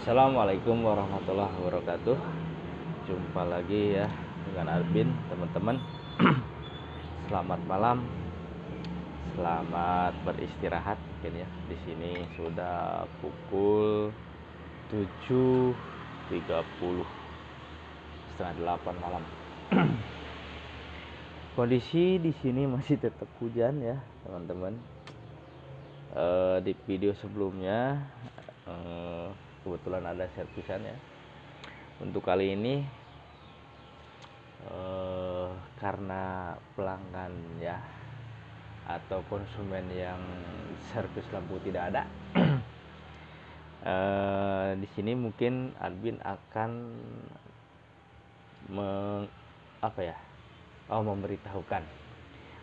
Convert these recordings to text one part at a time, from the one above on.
Assalamualaikum warahmatullahi wabarakatuh. Jumpa lagi ya dengan Arbin, teman-teman. Selamat malam, selamat beristirahat mungkin ya. Di sini sudah pukul 7.30, setengah 8 malam. Kondisi di sini masih tetap hujan ya, teman-teman. Di video sebelumnya kebetulan ada servisan ya. Untuk kali ini karena pelanggan ya atau konsumen yang servis lampu tidak ada, di sini mungkin admin akan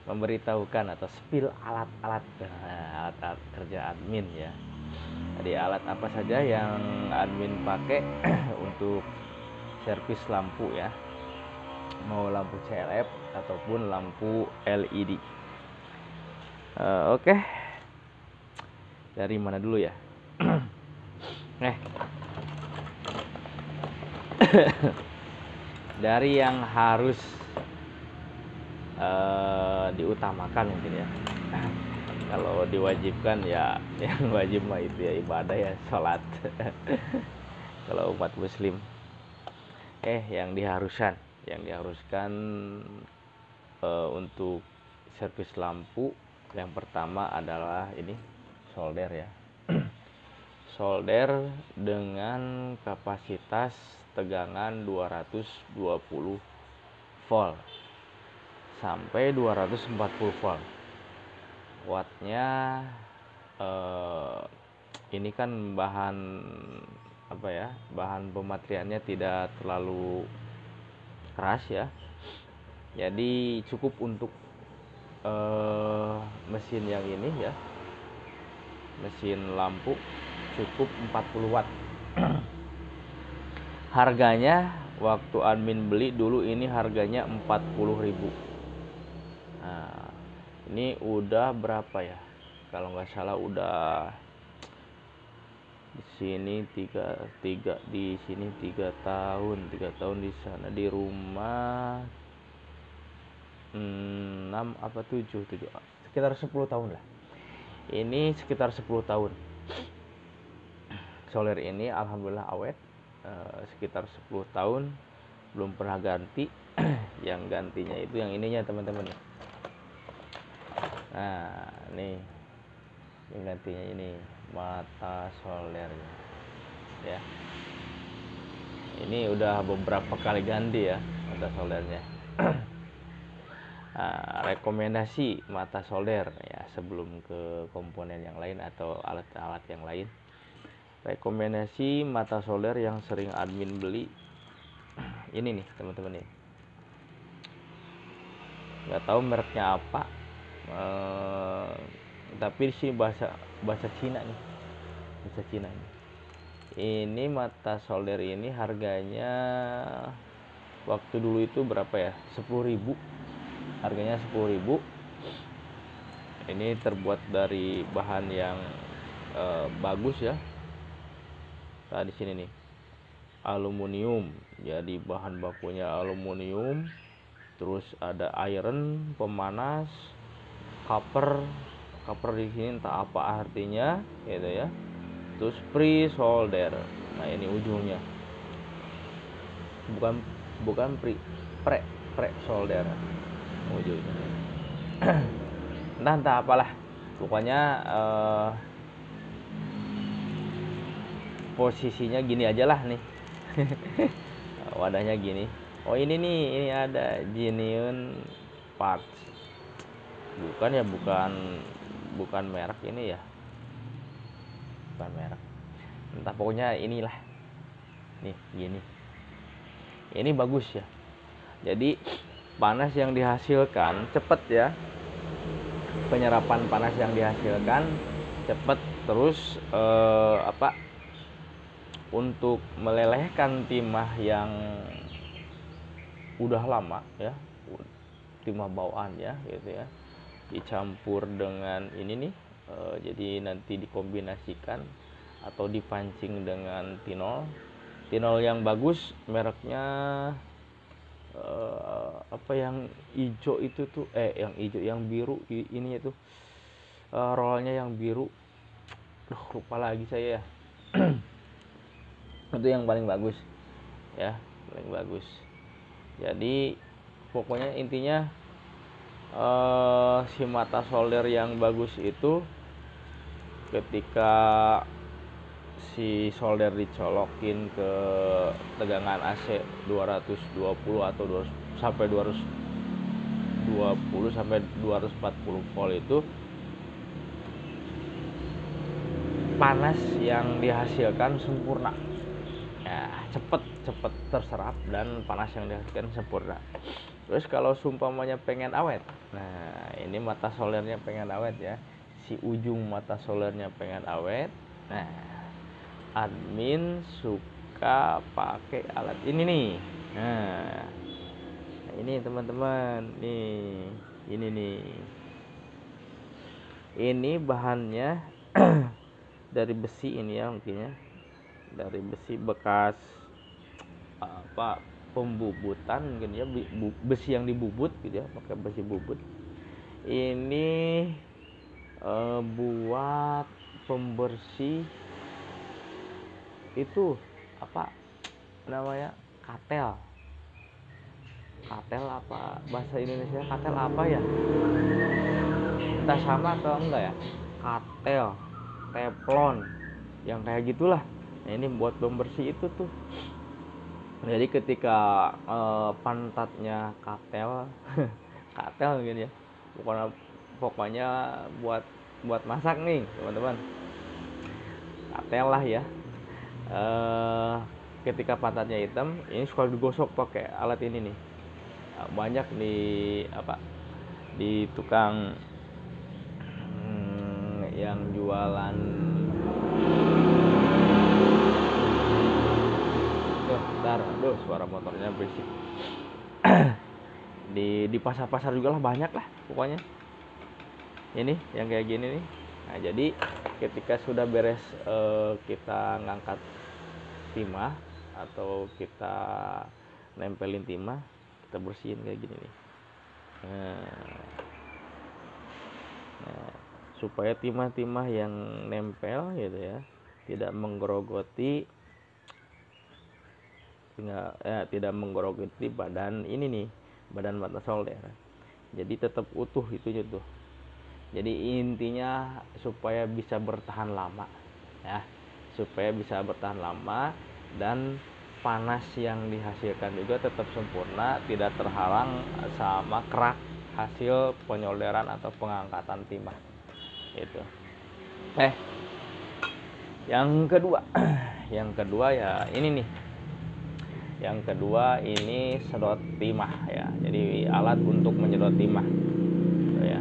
memberitahukan atau spill alat-alat kerja admin ya. Jadi alat apa saja yang admin pakai untuk servis lampu ya, mau lampu CLF ataupun lampu LED. Oke. Dari mana dulu ya? Dari yang harus diutamakan mungkin ya. Kalau diwajibkan ya, yang wajib mah itu ya ibadah ya, sholat. Kalau umat muslim. Yang diharuskan untuk servis lampu, yang pertama adalah ini solder ya. Solder dengan kapasitas tegangan 220 volt sampai 240 volt. Wattnya ini kan bahan pematriannya tidak terlalu keras ya, jadi cukup untuk mesin yang ini ya, mesin lampu cukup 40 watt. Harganya waktu admin beli dulu ini harganya 40.000. Nah, ini udah berapa ya? Kalau nggak salah udah di sini 3 di sini 3 tahun di sana di rumah 6 apa 7 sekitar 10 tahun lah. Ini sekitar 10 tahun. Solar ini alhamdulillah awet, sekitar 10 tahun belum pernah ganti. Yang gantinya itu yang ininya teman-teman. Nah, nih yang gantinya ini mata soldernya ya. Ini udah beberapa kali ganti ya mata soldernya. Rekomendasi mata solder ya, sebelum ke komponen yang lain atau alat-alat yang lain. Rekomendasi mata solder yang sering admin beli ini nih teman-teman nih. Nggak tahu mereknya apa, tapi di sini bahasa Cina nih, bahasa Cina ini. Ini mata solder ini harganya waktu dulu itu berapa ya? 10.000. Harganya 10.000. Ini terbuat dari bahan yang bagus ya. Nah, di sini nih aluminium. Jadi bahan bakunya aluminium. Terus ada iron pemanas, copper di sini entah apa artinya gitu ya. Terus pre solder. Nah, ini ujungnya. Bukan pre solder ujungnya. entah apalah. Pokoknya posisinya gini aja lah nih. Wadahnya gini. Oh, ini nih, ini ada genuine parts. Bukan merek ini ya. Bukan merek. Entah, pokoknya inilah. Nih, gini. Ini bagus ya. Jadi panas yang dihasilkan cepet ya. Penyerapan panas yang dihasilkan cepet. Terus untuk melelehkan timah yang udah lama ya, timah bawaan ya gitu ya, dicampur dengan ini nih, jadi nanti dikombinasikan atau dipancing dengan tinol. Tinol yang bagus mereknya apa yang hijau itu tuh, yang hijau, yang biru ini itu, rollnya yang biru, lupa lagi saya ya. Itu yang paling bagus ya, paling bagus. Jadi pokoknya intinya si mata solder yang bagus itu ketika si solder dicolokin ke tegangan AC 220 atau 200 sampai 220 sampai 240 volt itu, panas yang dihasilkan sempurna ya, cepet terserap dan panas yang dihasilkan sempurna. Terus kalau seumpamanya pengen awet, nah ini mata soldernya pengen awet ya, si ujung mata soldernya pengen awet, nah admin suka pakai alat ini nih. Nah ini teman-teman, ini nih, ini bahannya dari besi ini ya, mungkin ya, dari besi bekas apa, pembubutan mungkin ya, besi yang dibubut gitu ya, pakai besi bubut. Ini buat pembersih itu apa namanya, katel apa bahasa Indonesia, katel apa ya, entah sama atau enggak ya, katel, teflon, yang kayak gitulah. Nah ini buat pembersih itu tuh. Jadi ketika pantatnya katel katel gitu ya, pokoknya buat masak nih teman-teman, katel lah ya. Ketika pantatnya hitam, ini suka digosok pakai alat ini nih. Banyak di tukang yang jualan aduh suara motornya berisik. di pasar-pasar juga lah, banyak lah pokoknya ini yang kayak gini nih. Nah jadi ketika sudah beres kita ngangkat timah atau kita nempelin timah, kita bersihin kayak gini nih. Nah, supaya timah-timah yang nempel gitu ya tidak menggerogoti badan ini nih, badan mata solder. Jadi tetap utuh itunya tuh. Jadi intinya supaya bisa bertahan lama ya, supaya bisa bertahan lama dan panas yang dihasilkan juga tetap sempurna, tidak terhalang sama kerak hasil penyolderan atau pengangkatan timah itu. Yang kedua ya ini nih. Yang kedua ini sedot timah ya. Jadi alat untuk menyedot timah. Ya.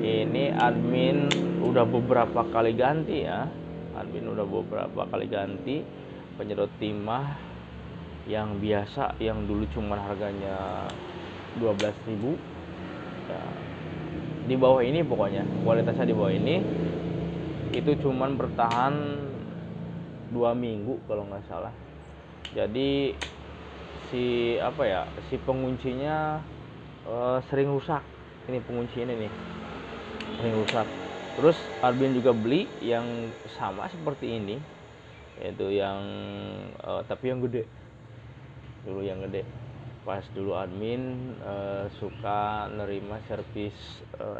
Ini admin udah beberapa kali ganti ya. Penyedot timah yang biasa, yang dulu cuma harganya 12.000 ya. Di bawah ini pokoknya, kualitasnya di bawah ini. Itu cuman bertahan 2 minggu kalau nggak salah. Jadi si penguncinya sering rusak. Ini pengunci ini nih sering rusak. Terus admin juga beli yang sama seperti ini, yaitu yang tapi yang gede. Dulu yang gede. Pas dulu admin suka nerima servis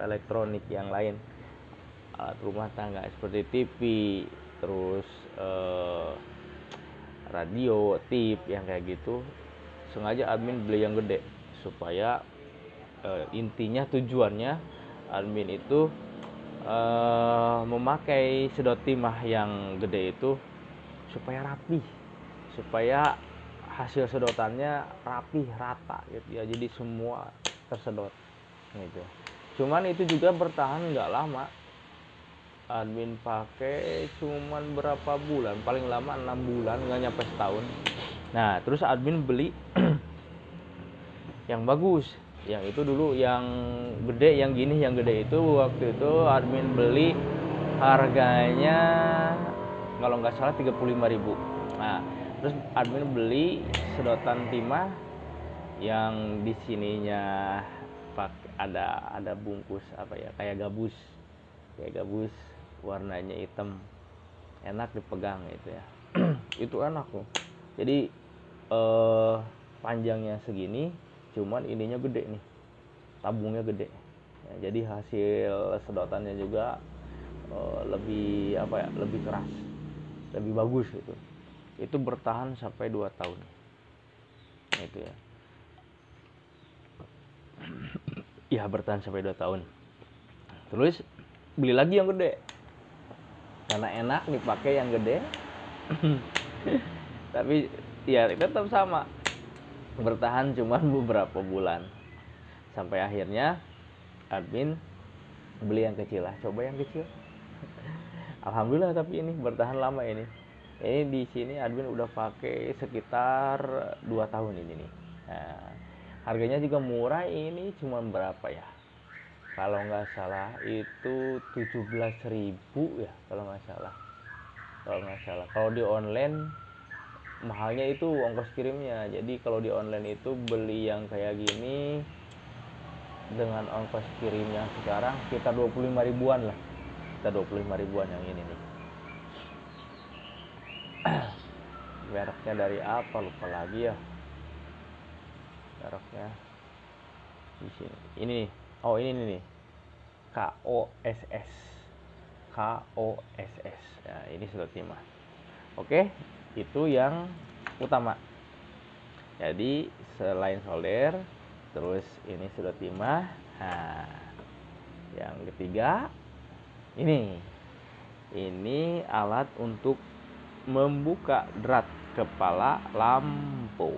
elektronik yang lain, alat rumah tangga seperti TV, terus radio, tip yang kayak gitu. Sengaja admin beli yang gede supaya intinya tujuannya admin itu memakai sedot timah yang gede itu supaya rapi, supaya hasil sedotannya rapi, rata gitu ya, jadi semua tersedot gitu. Cuman itu juga bertahan nggak lama, admin pakai cuman berapa bulan, paling lama 6 bulan, nggak nyampe setahun. Nah terus admin beli yang bagus, yang itu dulu yang gede, yang gede itu waktu itu admin beli harganya kalau nggak salah 35.000. Nah, terus admin beli sedotan timah yang di sininya ada bungkus apa ya, kayak gabus warnanya hitam, enak dipegang gitu ya. Itu enak tuh. Jadi panjangnya segini, cuman ininya gede nih, tabungnya gede ya, jadi hasil sedotannya juga lebih apa ya, lebih keras, lebih bagus gitu. Itu bertahan sampai 2 tahun itu ya. Ya bertahan sampai 2 tahun. Terus beli lagi yang gede karena enak dipakai yang gede. Tapi ya tetap sama, bertahan cuman beberapa bulan sampai akhirnya admin beli yang kecil lah, coba yang kecil. Alhamdulillah, tapi ini bertahan lama ini. Ini di sini admin udah pakai sekitar 2 tahun ini nih. Nah, harganya juga murah, ini cuma berapa ya? Kalau nggak salah itu 17.000 ya, kalau nggak salah. Kalau di online mahalnya itu ongkos kirimnya. Jadi kalau di online itu beli yang kayak gini dengan ongkos kirimnya sekarang sekitar 25 ribuan lah. Kita 25 ribuan yang ini nih. Mereknya dari apa lupa lagi ya. Mereknya di sini. Ini nih. Oh, ini nih. KOSS. KOSS. Nah, ini sedot timah. Oke, itu yang utama. Jadi selain solder, terus ini sedot timah. Nah, yang ketiga ini alat untuk membuka drat kepala lampu.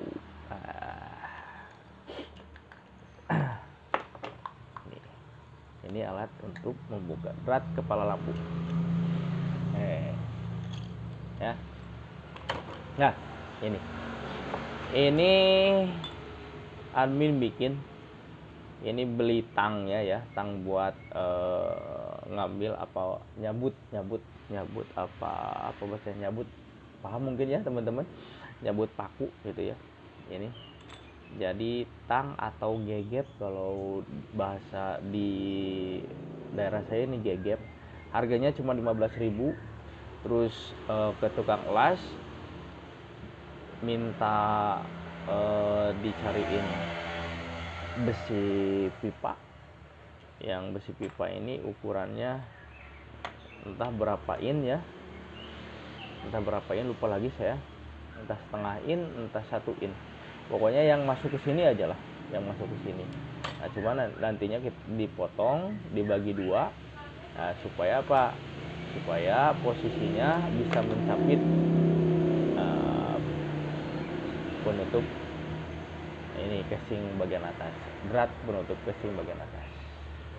Ini alat untuk membuka drat kepala lampu. Ya. Nah, ini admin bikin. Ini beli tangnya ya, tang buat ngambil apa, nyabut apa bahasa nyabut, paham mungkin ya teman-teman, nyabut paku gitu ya. Ini jadi tang atau gegep kalau bahasa di daerah saya ini gegep. Harganya cuma 15.000. Terus ke tukang las minta dicariin besi pipa. Yang besi pipa ini ukurannya entah berapa in ya, lupa lagi saya, entah setengah in entah 1 in, pokoknya yang masuk ke sini aja lah, yang masuk ke sini. Nah, cuman nantinya dipotong dibagi 2. Nah, supaya apa, supaya posisinya bisa mencapit penutup ini casing bagian atas, drat penutup casing bagian atas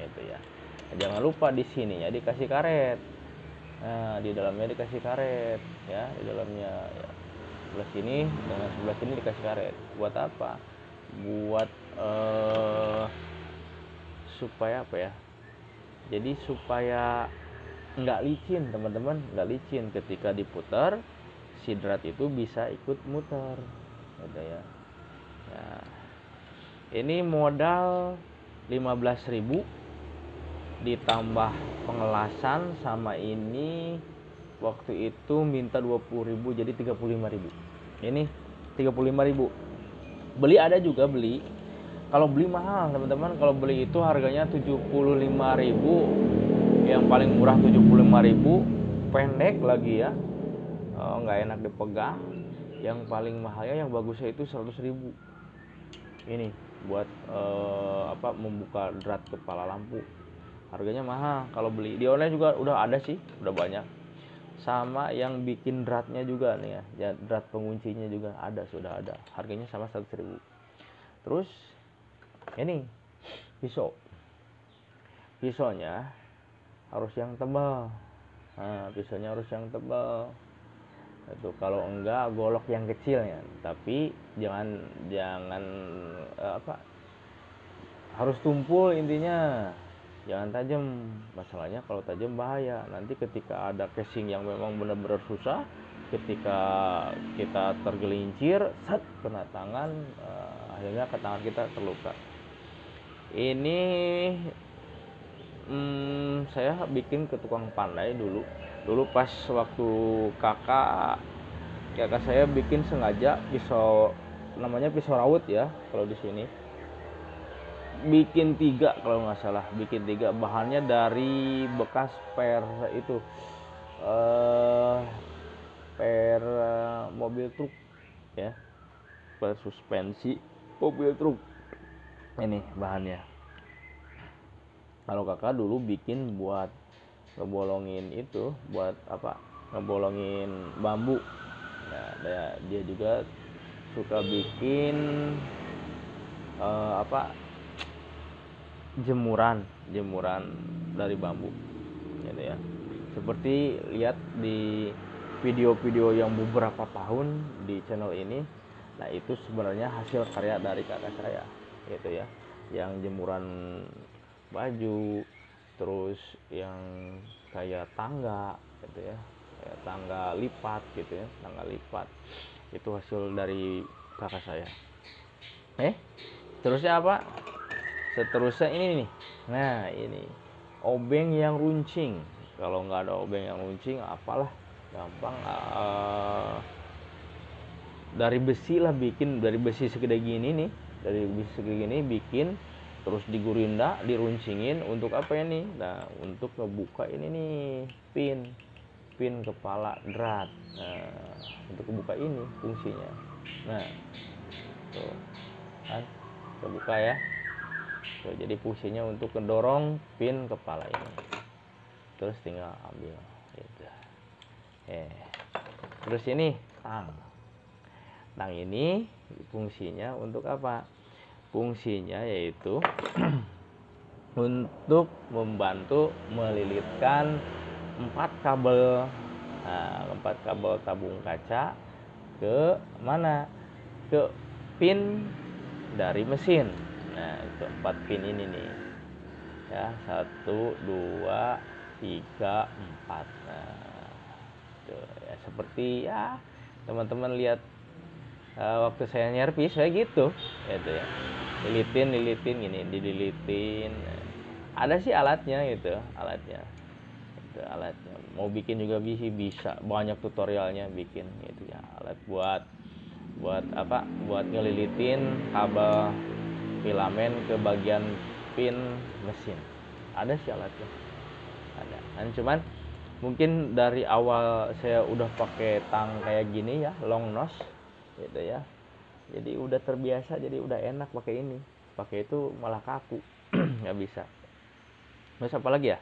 itu ya. Nah, jangan lupa di sininya dikasih karet. Nah, di dalamnya dikasih karet ya, di dalamnya ya. Sebelah sini dengan sebelah sini dikasih karet. Buat apa? Buat supaya apa ya? Jadi supaya nggak licin teman-teman, nggak licin ketika diputar, si drat itu bisa ikut muter gitu ya. Nah, ini modal 15.000 ditambah pengelasan sama ini waktu itu minta 20.000, jadi 35.000. Ini 35.000. Beli ada juga beli. Kalau beli mahal teman-teman, kalau beli itu harganya 75.000. Yang paling murah 75.000, pendek lagi ya, nggak enak dipegang. Yang paling mahalnya yang bagusnya itu 100.000. Ini buat membuka drat kepala lampu. Harganya mahal. Kalau beli di online juga udah ada sih, udah banyak. Sama yang bikin dratnya juga nih ya, drat penguncinya juga sudah ada. Harganya sama 100.000. Terus ini pisaunya harus yang tebal. Nah, pisaunya harus yang tebal. Itu kalau enggak golok yang kecil ya. Tapi jangan harus tumpul intinya. jangan tajam. Masalahnya kalau tajam bahaya, nanti ketika ada casing yang memang benar-benar susah, ketika kita tergelincir, set, kena tangan, akhirnya ke tangan kita terluka. Ini saya bikin ke tukang pandai dulu pas waktu kakak saya bikin sengaja pisau, namanya pisau rawut ya kalau di sini, bikin 3 kalau nggak salah, bikin 3. Bahannya dari bekas itu mobil truk ya, per suspensi mobil truk. Ini bahannya. Kalau kakak dulu bikin buat ngebolongin itu, buat apa, ngebolongin bambu. Nah, dia juga suka bikin jemuran dari bambu gitu ya. Seperti lihat di video-video yang beberapa tahun di channel ini, nah itu sebenarnya hasil karya dari kakak saya gitu ya, yang jemuran baju, terus yang kayak tangga gitu ya, kayak tangga lipat gitu ya, tangga lipat itu hasil dari kakak saya. Terusnya apa? Seterusnya ini nih. Nah, ini obeng yang runcing. Kalau nggak ada obeng yang runcing, apalah, gampang. Dari besi lah bikin, dari besi segede gini nih, dari besi segede gini bikin, terus digurinda, diruncingin untuk apa ya nih? Nah, untuk ngebuka ini nih, pin kepala drat. Nah, untuk kebuka ini fungsinya. Nah, tuh kan kebuka ya. Tuh, jadi fungsinya untuk mendorong pin kepala ini. Terus tinggal ambil gitu. Terus ini tang ini fungsinya untuk apa? Fungsinya yaitu untuk membantu melilitkan 4 kabel, 4 kabel tabung kaca ke mana? Ke pin dari mesin. Nah, itu 4 pin ini nih ya, 1, 2, 3, 4. Nah, itu ya, seperti ya teman-teman lihat waktu saya nyervis saya gitu ya, lilitin gini, dililitin. Ada sih alatnya gitu, alatnya mau bikin juga bisa, banyak tutorialnya bikin gitu ya, alat buat apa, buat ngelilitin kabel filamen ke bagian pin mesin. Ada sih alatnya, ada. Dan cuman mungkin dari awal saya udah pakai tang kayak gini ya, long nose gitu ya, jadi udah terbiasa, jadi udah enak pakai ini. Pakai itu malah kaku nggak bisa. Terus apa lagi ya?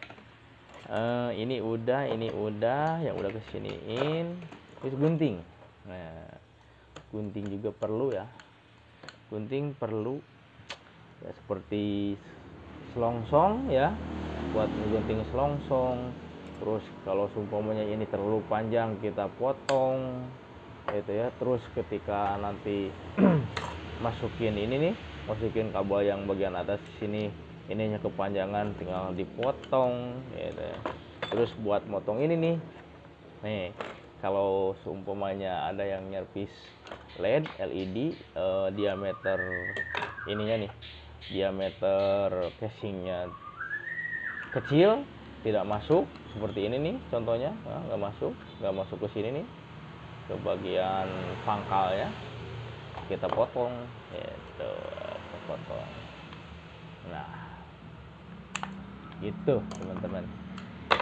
Ini udah yang udah kesiniin. Terus gunting. Nah, gunting juga perlu ya. Gunting perlu ya, seperti selongsong ya, buat gunting selongsong. Terus kalau seumpamanya ini terlalu panjang, kita potong gitu ya. Terus ketika nanti masukin ini nih, masukin kabel yang bagian atas sini, ininya kepanjangan, tinggal dipotong gitu ya. Terus buat motong ini nih, kalau seumpamanya ada yang nyervis LED diameter ininya nih, diameter casingnya kecil, tidak masuk seperti ini nih contohnya, nggak masuk ke sini nih, ke bagian pangkal ya, kita potong gitu, potong. Nah, gitu teman-teman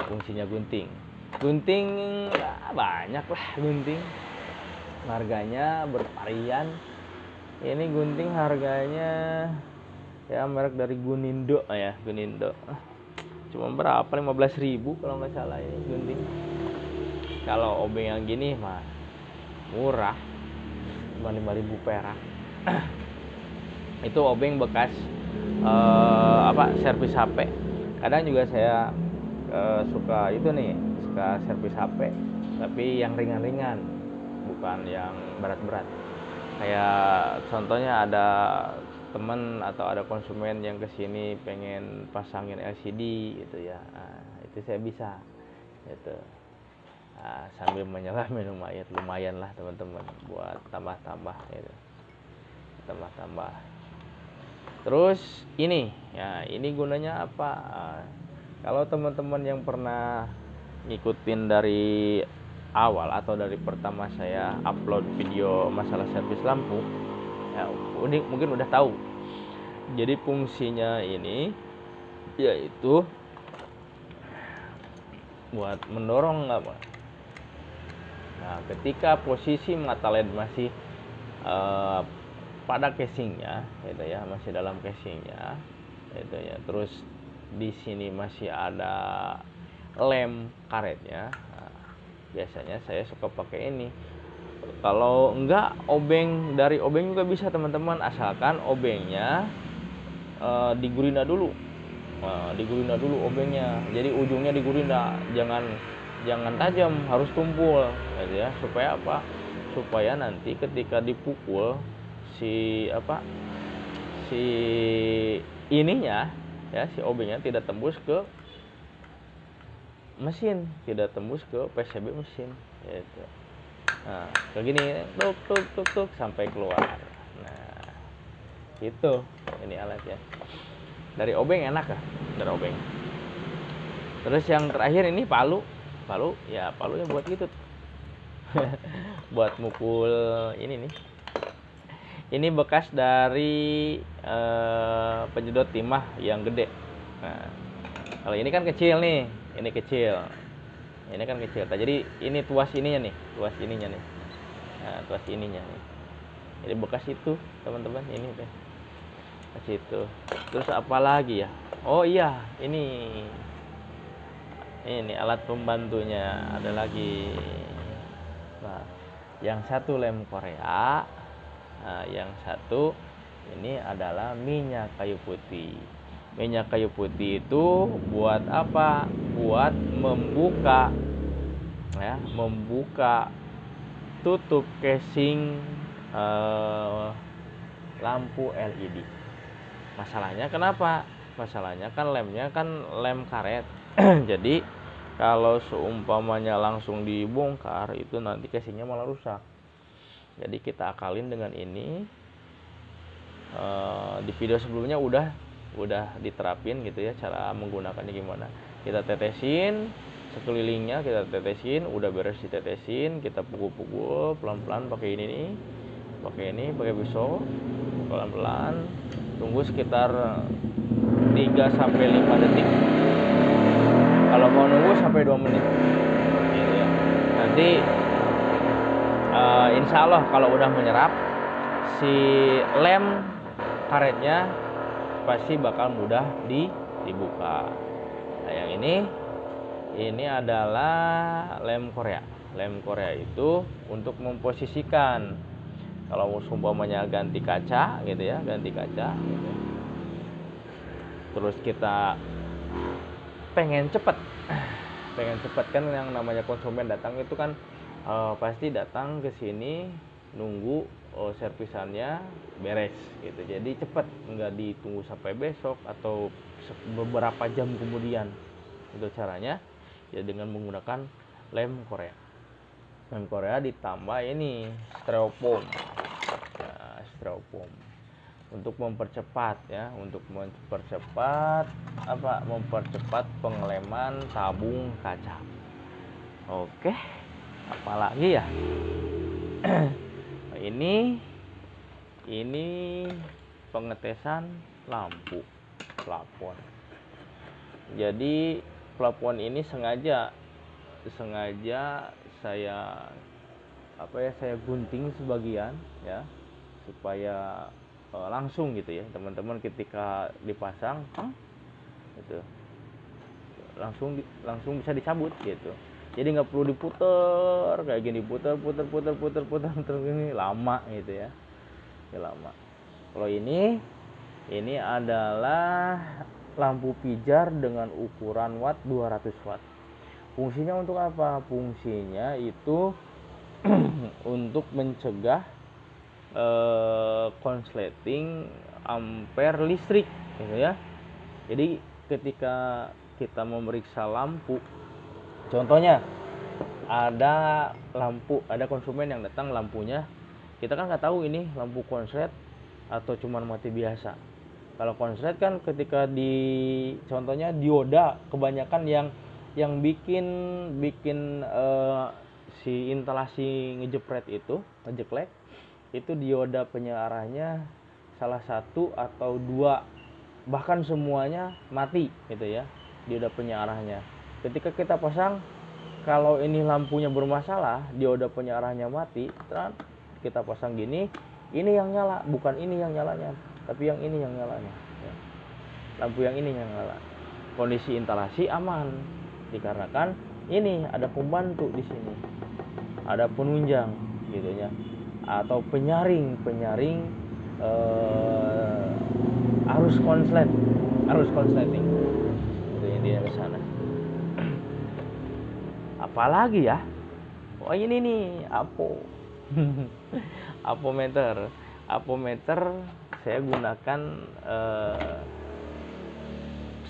fungsinya gunting ya, banyak lah gunting, harganya bervarian. Ini gunting harganya ya merek dari Gunindo ya, Gunindo cuma berapa, 15.000 kalau nggak salah ini gunting. Kalau obeng yang gini mah murah, cuma 5.000 perak. Itu obeng bekas servis HP. Kadang juga saya suka servis HP, tapi yang ringan-ringan, bukan yang berat-berat. Kayak contohnya ada teman atau ada konsumen yang kesini pengen pasangin LCD gitu ya, itu saya bisa gitu. Sambil menyelam minum air, lumayan lah teman-teman buat tambah-tambah gitu, tambah-tambah. Terus ini ya, ini gunanya apa? Kalau teman-teman yang pernah ngikutin dari awal atau dari pertama saya upload video masalah servis lampu ya, ini mungkin udah tahu. Jadi fungsinya ini yaitu buat mendorong apa? Nah, ketika posisi mata LED masih pada casingnya, gitu ya, masih dalam casingnya, gitu ya. Terus di sini masih ada lem karetnya. Nah, biasanya saya suka pakai ini. Kalau enggak, dari obeng juga bisa teman-teman, asalkan obengnya digurina dulu. Digurina dulu obengnya. Jadi ujungnya digurina, jangan tajam, harus tumpul, gitu ya. Supaya apa? Supaya nanti ketika dipukul si ininya ya, si obengnya tidak tembus ke mesin, tidak tembus ke PCB mesin gitu. Nah, kayak gini, tuk sampai keluar. Nah, itu ini alatnya. Dari obeng enak ya, dari obeng. Terus yang terakhir ini palu ya, palunya buat gitu. Buat mukul ini nih. Ini bekas dari penyedot timah yang gede. Nah, kalau ini kan kecil nih, ini kecil. Ini kan kecil. Nah, jadi ini tuas ininya nih. Nah, tuas ininya nih. Jadi bekas itu, teman-teman, ini deh. Bekas itu. Terus apa lagi ya? Oh iya, ini alat pembantunya ada lagi. Nah, yang satu lem Korea. Nah, yang satu ini adalah minyak kayu putih. Minyak kayu putih itu buat apa? Buat membuka ya, membuka tutup casing lampu LED. Masalahnya kenapa? Masalahnya kan lemnya kan lem karet. Jadi kalau seumpamanya langsung dibongkar, itu nanti casingnya malah rusak. Jadi kita akalin dengan ini. Di video sebelumnya udah diterapin gitu ya, cara menggunakannya gimana. Kita tetesin sekelilingnya, udah beres ditetesin, kita pukul pelan-pelan pakai ini nih, pakai pisau pelan-pelan, tunggu sekitar 3-5 detik. Kalau mau nunggu sampai 2 menit gitu ya. Nanti insya Allah kalau udah menyerap, si lem karetnya pasti bakal mudah dibuka. Nah, yang ini adalah lem Korea. Lem Korea itu untuk memposisikan, kalau umpamanya ganti kaca gitu ya, gitu. Terus kita pengen cepet kan, yang namanya konsumen datang itu kan pasti datang ke sini nunggu servisannya beres gitu. Jadi cepet, nggak ditunggu sampai besok atau beberapa jam kemudian. Itu caranya ya dengan menggunakan lem Korea. Lem Korea ditambah ini styrofoam. Nah, styrofoam untuk mempercepat ya, mempercepat pengeleman tabung kaca. Oke, apalagi ya? ini pengetesan lampu plafon. Jadi plafon ini sengaja saya gunting sebagian ya, supaya langsung gitu ya teman-teman, ketika dipasang gitu langsung bisa dicabut gitu. Jadi nggak perlu diputer kayak gini, puter gini, lama gitu ya, lama. Kalau ini adalah lampu pijar dengan ukuran watt 200 watt. Fungsinya untuk apa? Fungsinya itu untuk mencegah konsleting ampere listrik gitu ya. Jadi ketika kita memeriksa lampu, contohnya ada konsumen yang datang, lampunya kita kan nggak tahu ini lampu konslet atau cuman mati biasa. Kalau konslet kan ketika contohnya dioda, kebanyakan yang bikin si instalasi ngejepret itu, ngejeklek itu dioda penyarahnya salah satu atau dua, bahkan semuanya mati gitu ya, dioda penyarahnya. Ketika kita pasang, kalau ini lampunya bermasalah, dioda penyarahnya mati, kita pasang gini, ini yang nyala, bukan ini yang nyalanya, tapi yang ini yang nyalanya ya. Lampu yang ini yang nyala. Kondisi instalasi aman dikarenakan ini ada pembantu di sini, ada penunjang gitu ya, atau penyaring arus konsleting itu yang dia ke sana. Apalagi ya, oh ini nih apometer saya gunakan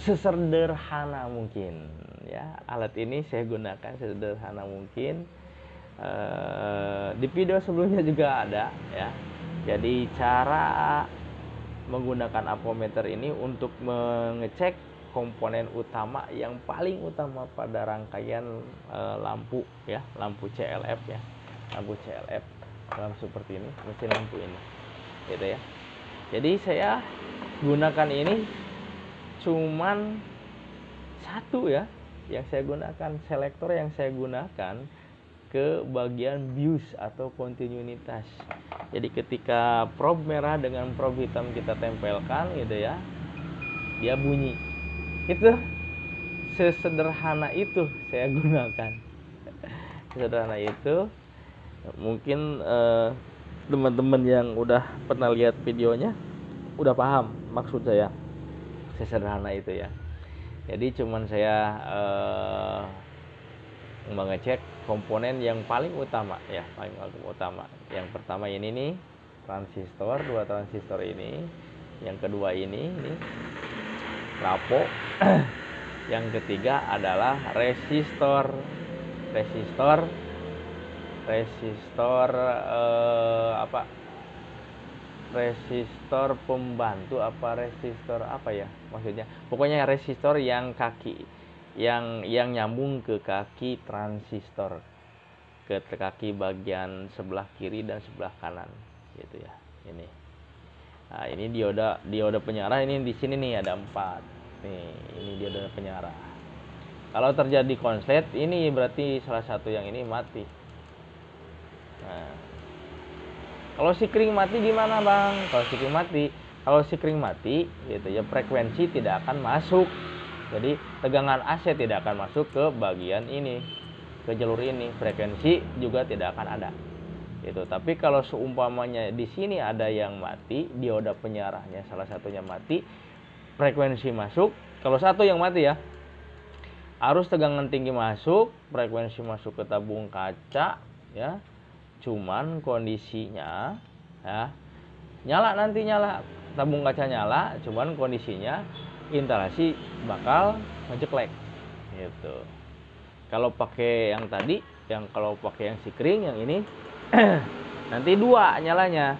sesederhana mungkin ya. Alat ini saya gunakan sesederhana mungkin. Di video sebelumnya juga ada ya. Jadi cara menggunakan apometer ini untuk mengecek komponen utama yang paling utama pada rangkaian lampu ya, lampu CLF ya, lampu CLF dalam seperti ini, mesin lampu ini gitu ya. Jadi saya gunakan ini cuman satu ya, yang saya gunakan, selektor yang saya gunakan ke bagian bius atau kontinuitas. Jadi ketika prob merah dengan prob hitam kita tempelkan gitu ya, dia bunyi. Itu sesederhana itu saya gunakan. Sesederhana itu. Mungkin teman-teman yang udah pernah lihat videonya udah paham maksud saya sesederhana itu ya. Jadi cuman saya mengecek komponen yang paling utama ya, paling utama. Yang pertama ini nih transistor, 2 transistor ini. Yang kedua ini rapo. Yang ketiga adalah resistor resistor pembantu resistor ya maksudnya, pokoknya resistor yang yang nyambung ke kaki transistor, ke kaki bagian sebelah kiri dan sebelah kanan gitu ya. Ini dioda penyarah, ini di sini nih ada 4 nih, ini dioda penyarah. Kalau terjadi konslet ini berarti salah satu yang ini mati. Nah, kalau sikring mati gimana bang? Kalau sikring mati gitu ya, frekuensi tidak akan masuk. Jadi tegangan AC tidak akan masuk ke bagian ini, ke jalur ini. Frekuensi juga tidak akan ada. Gitu. Tapi kalau seumpamanya di sini ada yang mati, dioda penyarahnya salah satunya mati, frekuensi masuk. Kalau satu yang mati ya, arus tegangan tinggi masuk, frekuensi masuk ke tabung kaca ya. Cuman kondisinya ya, nyala tabung kaca nyala, cuman kondisinya instalasi bakal ngejeklek gitu. Kalau pakai yang tadi, kalau pakai yang sikring yang ini nanti 2 nyalanya.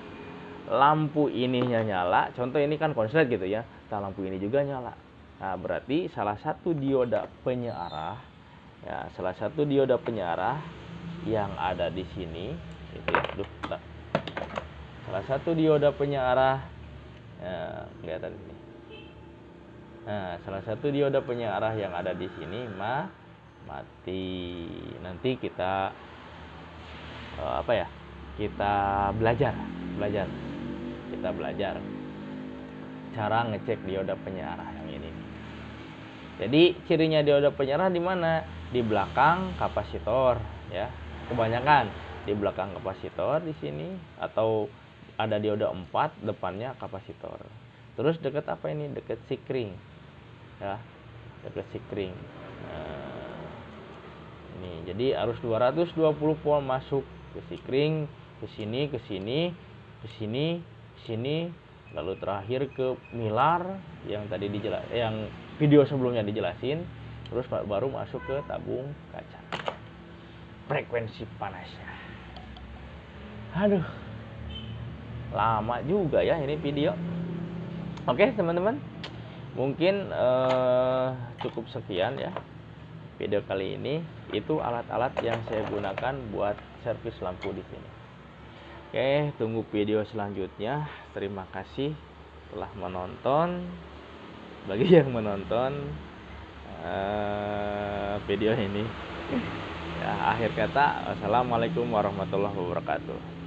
Lampu ininya nyala, contoh ini kan konslet gitu ya. Nah, lampu ini juga nyala. Nah, berarti salah satu dioda penyarah ya, yang ada di sini gitu ya. Salah satu dioda penyarah ya, kelihatan ini. Nah, salah satu dioda penyarah yang ada di sini mati. Nanti kita kita belajar cara ngecek dioda penyarah yang ini. Jadi cirinya dioda penyarah di mana? Di belakang kapasitor ya. Kebanyakan di belakang kapasitor di sini, atau ada dioda 4 depannya kapasitor. Terus dekat apa ini? Dekat sikring. Ya, dekat sikring. Nah, ini jadi arus 220 volt masuk ke sikring, ke sini, lalu terakhir ke milar yang tadi yang video sebelumnya dijelasin, terus baru masuk ke tabung kaca. Frekuensi panasnya. Aduh, lama juga ya ini video. Oke teman-teman, mungkin cukup sekian ya video kali ini. Itu alat-alat yang saya gunakan buat servis lampu di sini. Oke, tunggu video selanjutnya. Terima kasih telah menonton. Bagi yang menonton video ini, ya, akhir kata, wassalamualaikum warahmatullahi wabarakatuh.